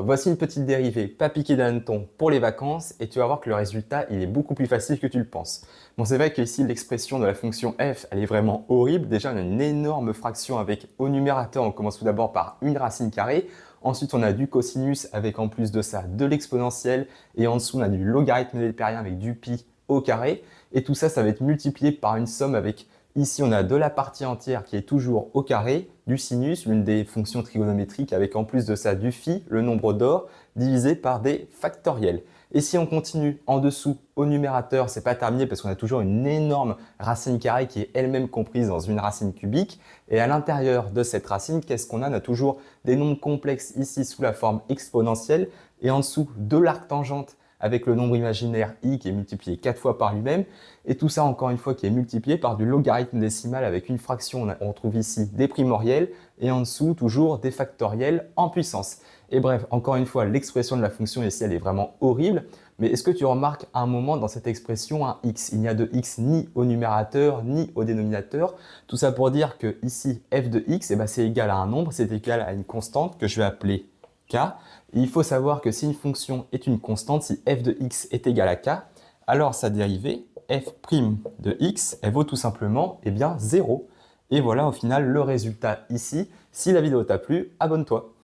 Voici une petite dérivée, pas piquée d'hanneton pour les vacances et tu vas voir que le résultat il est beaucoup plus facile que tu le penses. Bon, c'est vrai qu'ici l'expression de la fonction f elle est vraiment horrible. Déjà on a une énorme fraction avec au numérateur, on commence tout d'abord par une racine carrée. Ensuite on a du cosinus avec en plus de ça de l'exponentielle et en dessous on a du logarithme népérien avec du pi au carré. Et tout ça, ça va être multiplié par une somme avec ici, on a de la partie entière qui est toujours au carré, du sinus, l'une des fonctions trigonométriques, avec en plus de ça du phi, le nombre d'or, divisé par des factoriels. Et si on continue en dessous au numérateur, c'est pas terminé parce qu'on a toujours une énorme racine carrée qui est elle-même comprise dans une racine cubique. Et à l'intérieur de cette racine, qu'est-ce qu'on a? On a toujours des nombres complexes ici sous la forme exponentielle et en dessous de l'arctangente avec le nombre imaginaire i qui est multiplié 4 fois par lui-même, et tout ça encore une fois qui est multiplié par du logarithme décimal avec une fraction, on trouve ici des primoriels, et en dessous toujours des factoriels en puissance. Et bref, encore une fois, l'expression de la fonction ici, elle est vraiment horrible, mais est-ce que tu remarques un moment dans cette expression un x? Il n'y a de x ni au numérateur ni au dénominateur. Tout ça pour dire que ici, f de x, c'est égal à un nombre, c'est égal à une constante que je vais appeler k. Et il faut savoir que si une fonction est une constante, si f de x est égal à k, alors sa dérivée, f' de x, elle vaut tout simplement 0. Et voilà au final le résultat ici. Si la vidéo t'a plu, abonne-toi.